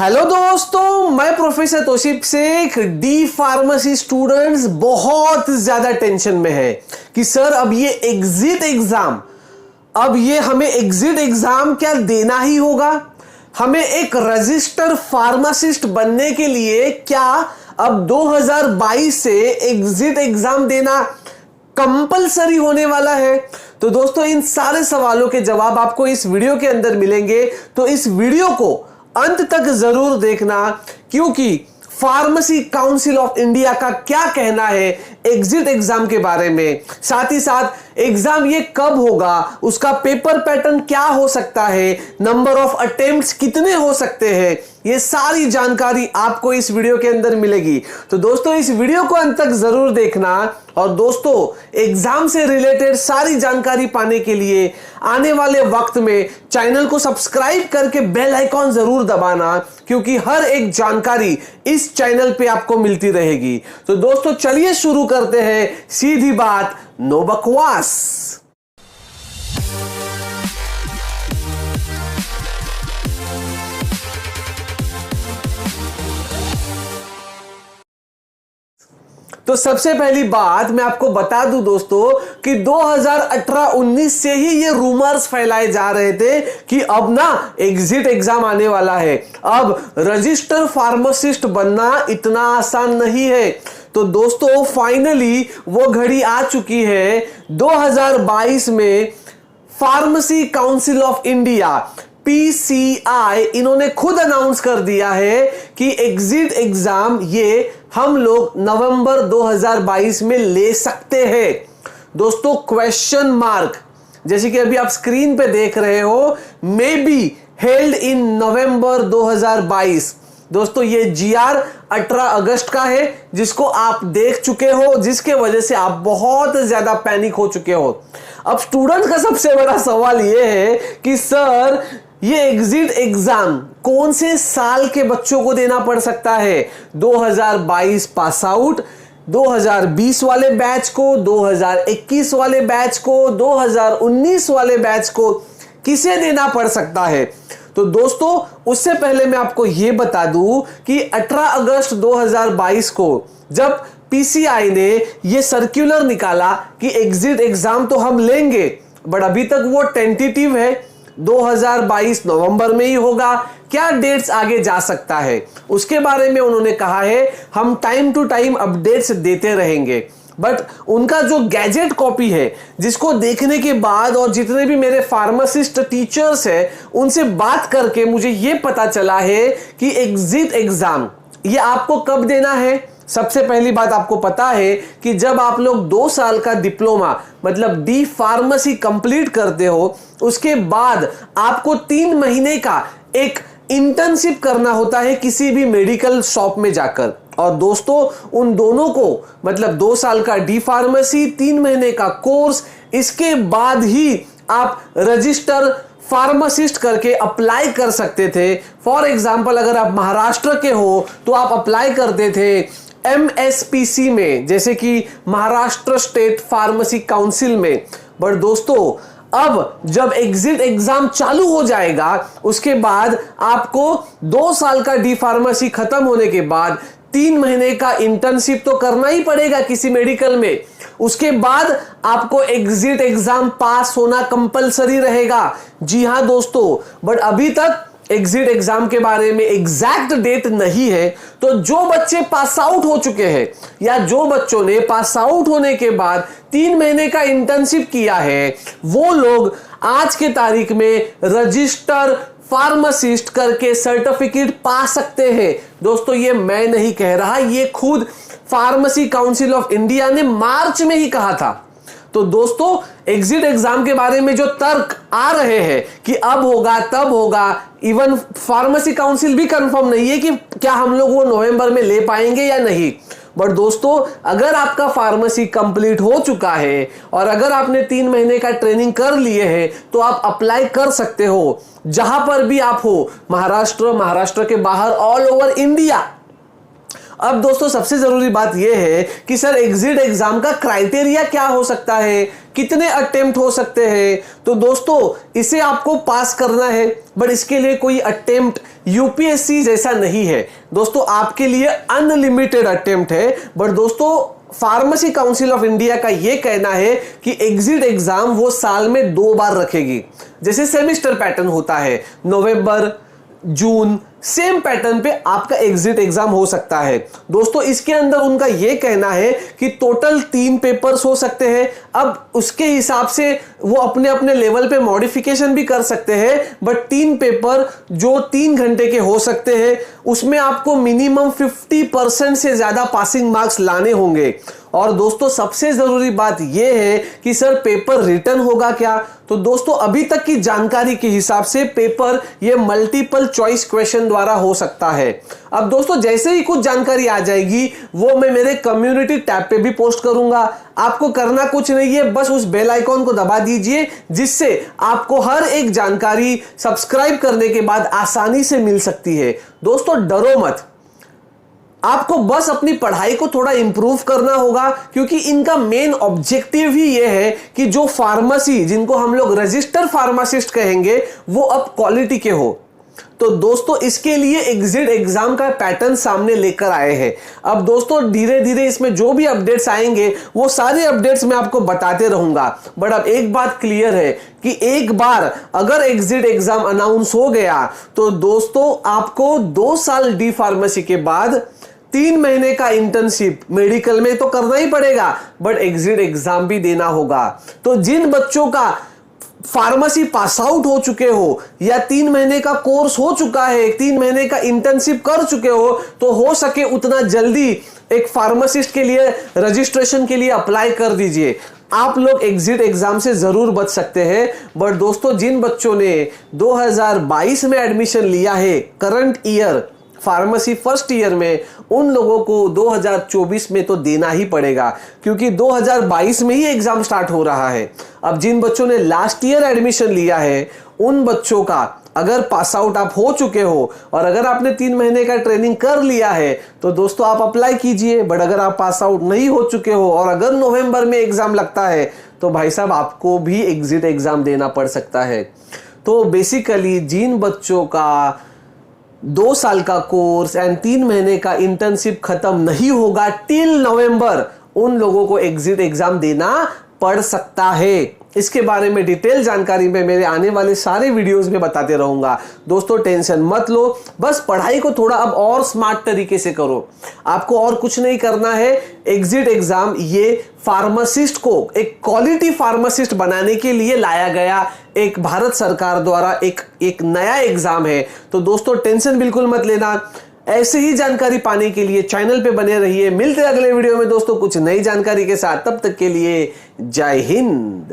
Hello दोस्तों, मैं professor Tauseef Shaikh. D pharmacy students बहुत ज्यादा टेंशन में है कि सर अब ये हमें एग्जिट एग्जाम क्या देना ही होगा। हमें एक रजिस्टर फार्मासिस्ट बनने के लिए क्या अब 2022 से एग्जिट एग्जाम देना कंपलसरी होने वाला है। तो दोस्तों, इन सारे सवालों के जवाब आपको इस वीडियो के अंदर मिलेंगे, तो इस वीडियो को अंत तक जरूर देखना, क्योंकि फार्मेसी काउंसिल ऑफ इंडिया का क्या कहना है एग्जिट एग्जाम के बारे में, साथ ही साथ एग्जाम ये कब होगा, उसका पेपर पैटर्न क्या हो सकता है, नंबर ऑफ अटेम्प्ट्स कितने हो सकते हैं, ये सारी जानकारी आपको इस वीडियो के अंदर मिलेगी। तो दोस्तों, इस वीडियो को अंत तक जरूर देखना। और दोस्तों, एग्जाम से रिलेटेड सारी जानकारी पाने के लिए आने वाले वक्त में चैनल को सब्सक्राइब करके बेल आइकॉन जरूर दबाना, क्योंकि हर एक जानकारी इस चैनल पे आपको मिलती रहेगी। तो दोस्तों, चलिए शुरू करते हैं, सीधी बात, नो बकवास। तो सबसे पहली बात मैं आपको बता दूं दोस्तों कि 2018-19 से ही ये रूमर्स फैलाए जा रहे थे कि अब ना एग्जिट एग्जाम आने वाला है, अब रजिस्टर फार्मासिस्ट बनना इतना आसान नहीं है। तो दोस्तों, फाइनली वो घड़ी आ चुकी है। 2022 में pharmacy council of India PCI इन्होंने खुद अनाउंस कर दिया है कि एग्जिट एग्जाम ये हम लोग नवंबर 2022 में ले सकते हैं। दोस्तों, क्वेश्चन मार्क जैसे कि अभी आप स्क्रीन पे देख रहे हो, मे बी हेल्ड इन नवंबर 2022। दोस्तों, ये GR 18 अगस्त का है, जिसको आप देख चुके हो, जिसके वजह से आप बहुत ज्यादा पैनिक हो चुके हो। अब स्टूडेंट का सबसे बड़ा सवाल यह है कि सर ये एग्जिट एग्जाम कौन से साल के बच्चों को देना पड़ सकता है, 2022 पास आउट, 2020 वाले बैच को, 2021 वाले बैच को, 2019 वाले बैच को, किसे देना पड़ सकता है। तो दोस्तों, उससे पहले मैं आपको यह बता दूं कि 18 अगस्त 2022 को जब PCI ने यह सर्कुलर निकाला कि एग्जिट एग्जाम तो हम लेंगे, बट अभी तक वो टेंटेटिव है, 2022 नवंबर में ही होगा, क्या डेट्स आगे जा सकता है उसके बारे में उन्होंने कहा है हम टाइम टू टाइम अपडेट्स देते रहेंगे। बट उनका जो गैजेट कॉपी है, जिसको देखने के बाद और जितने भी मेरे फार्मासिस्ट टीचर्स हैं उनसे बात करके मुझे यह पता चला है कि एग्जिट एग्जाम ये आपको कब देना है। सबसे पहली बात आपको पता है कि जब आप लोग 2 साल का डिप्लोमा मतलब डी फार्मेसी कंप्लीट करते हो, उसके बाद आपको 3 महीने का एक इंटर्नशिप करना होता है किसी भी मेडिकल शॉप में जाकर। और दोस्तों, उन दोनों को मतलब 2 साल का डी फार्मेसी, 3 महीने का कोर्स, इसके बाद ही आप रजिस्टर फार्मासिस्ट करके अप्लाई कर सकते थे। फॉर एग्जाम्पल, अगर आप महाराष्ट्र के हो तो आप अप्लाई करते थे MSPC में, जैसे कि महाराष्ट्र स्टेट फार्मेसी काउंसिल में। बट दोस्तों, अब जब एग्जिट एग्जाम चालू हो जाएगा, उसके बाद आपको 2 साल का डी फार्मेसी खत्म होने के बाद 3 महीने का इंटर्नशिप तो करना ही पड़ेगा किसी मेडिकल में। उसके बाद आपको एग्जिट एग्जाम पास होना कंपलसरी रहेगा। जी हां दोस्तों, बट अभी तक एग्जिट एग्जाम के बारे में एग्जैक्ट डेट नहीं है। तो जो बच्चे पास आउट हो चुके हैं या जो बच्चों ने पास आउट होने के बाद 3 महीने का इंटर्नशिप किया है, वो लोग आज के तारीख में रजिस्टर फार्मासिस्ट करके सर्टिफिकेट पा सकते हैं। दोस्तों, ये मैं नहीं कह रहा, ये खुद फार्मेसी काउंसिल ऑफ इंडिया ने मार्च में ही कहा था। तो दोस्तों, एग्जिट एग्जाम के बारे में जो तर्क आ रहे हैं कि अब होगा तब होगा, इवन फार्मेसी काउंसिल भी कंफर्म नहीं है कि क्या हम लोग वो नवंबर में ले पाएंगे या नहीं। बट दोस्तों, अगर आपका फार्मेसी कंप्लीट हो चुका है और अगर आपने 3 महीने का ट्रेनिंग कर लिए हैं, तो आप अप्लाई कर सकते हो जहां पर भी आप हो, महाराष्ट्र के बाहर, ऑल ओवर इंडिया। अब दोस्तों सबसे जरूरी बात यह है कि सर एग्जिट एग्जाम का क्राइटेरिया क्या हो सकता है, कितने अटेम्प्ट हो सकते हैं। तो दोस्तों इसे आपको पास करना है, बट इसके लिए कोई अटेम्प्ट यूपीएससी जैसा नहीं है दोस्तों, आपके लिए अनलिमिटेड अटेम्प्ट है। बट दोस्तों फार्मेसी काउंसिल ऑफ इंडिया का यह कहना है कि एग्जिट एग्जाम वो साल में 2 बार रखेगी। जैसे सेमिस्टर पैटर्न होता है, नवंबर जून, सेम पैटर्न पे आपका एग्जिट एग्जाम हो सकता है। दोस्तों इसके अंदर उनका यह कहना है कि टोटल 3 पेपर्स हो सकते हैं। अब उसके हिसाब से वो अपने अपने लेवल पे मॉडिफिकेशन भी कर सकते हैं, बट 3 पेपर जो 3 घंटे के हो सकते हैं, उसमें आपको मिनिमम 50% से ज्यादा पासिंग मार्क्स लाने होंगे। और दोस्तों सबसे जरूरी बात यह है कि सर पेपर रिटर्न होगा क्या। तो दोस्तों अभी तक की जानकारी के हिसाब से पेपर ये मल्टीपल चॉइस क्वेश्चन द्वारा हो सकता है। अब दोस्तों जैसे ही कुछ जानकारी आ जाएगी वो मैं मेरे कम्युनिटी टैब पे भी पोस्ट करूंगा। आपको करना कुछ नहीं है, बस उस बेल आइकॉन को दबा दीजिए, जिससे आपको हर एक जानकारी सब्सक्राइब करने के बाद आसानी से मिल सकती है। दोस्तों डरो मत, आपको बस अपनी पढ़ाई को थोड़ा इंप्रूव करना होगा, क्योंकि इनका मेन ऑब्जेक्टिव ही यह है कि जो फार्मेसी, जिनको हम लोग रजिस्टर फार्मासिस्ट कहेंगे, वो अब क्वालिटी के हो। तो दोस्तों इसके लिए एग्जिट एग्जाम का पैटर्न सामने लेकर आए हैं। अब दोस्तों धीरे धीरे इसमें जो भी अपडेट्स आएंगे वो सारे अपडेट्स मैं आपको बताते रहूंगा। बट अब एक बात क्लियर है कि एक बार अगर एग्जिट एग्जाम अनाउंस हो गया तो दोस्तों आपको 2 साल डी फार्मेसी के बाद 3 महीने का इंटर्नशिप मेडिकल में तो करना ही पड़ेगा, बट एग्जिट एग्जाम भी देना होगा। तो जिन बच्चों का फार्मेसी पास आउट हो चुके हो या 3 महीने का कोर्स हो चुका है, 3 महीने का इंटर्नशिप कर चुके हो हो सके उतना जल्दी एक फार्मासिस्ट के लिए रजिस्ट्रेशन के लिए अप्लाई कर दीजिए। आप लोग एग्जिट एग्जाम से जरूर बच सकते हैं। बट दोस्तों जिन बच्चों ने 2022 में एडमिशन लिया है, current year pharmacy first year में, उन लोगों को 2024 में तो देना ही पड़ेगा, क्योंकि 2022 में ही एग्जाम स्टार्ट हो रहा है। अब जिन बच्चों ने लास्ट ईयर एडमिशन लिया है उन बच्चों का अगर पास आउट आप हो चुके हो और अगर आपने 3 महीने का ट्रेनिंग कर लिया है तो दोस्तों आप अप्लाई कीजिए। बट अगर आप पास आउट नहीं हो चुके हो और अगर नवंबर में एग्जाम लगता है तो भाई साहब आपको भी एग्जिट एग्जाम देना पड़ सकता है। तो बेसिकली जिन बच्चों का 2 साल का कोर्स एंड 3 महीने का इंटर्नशिप खत्म नहीं होगा टिल नवंबर, उन लोगों को एग्जिट एग्जाम देना पड़ सकता है। इसके बारे में डिटेल जानकारी में मेरे आने वाले सारे वीडियोस में बताते रहूंगा। दोस्तों टेंशन मत लो, बस पढ़ाई को थोड़ा अब और स्मार्ट तरीके से करो। आपको और कुछ नहीं करना है। एग्जिट एग्जाम ये फार्मासिस्ट को एक क्वालिटी फार्मासिस्ट बनाने के लिए लाया गया एक भारत सरकार द्वारा एक नया एग्जाम है। तो दोस्तों टेंशन बिल्कुल मत लेना। ऐसे ही जानकारी पाने के लिए चैनल पे बने रहिए। मिलते हैं अगले वीडियो में दोस्तों कुछ नई जानकारी के साथ। तब तक के लिए जय हिंद।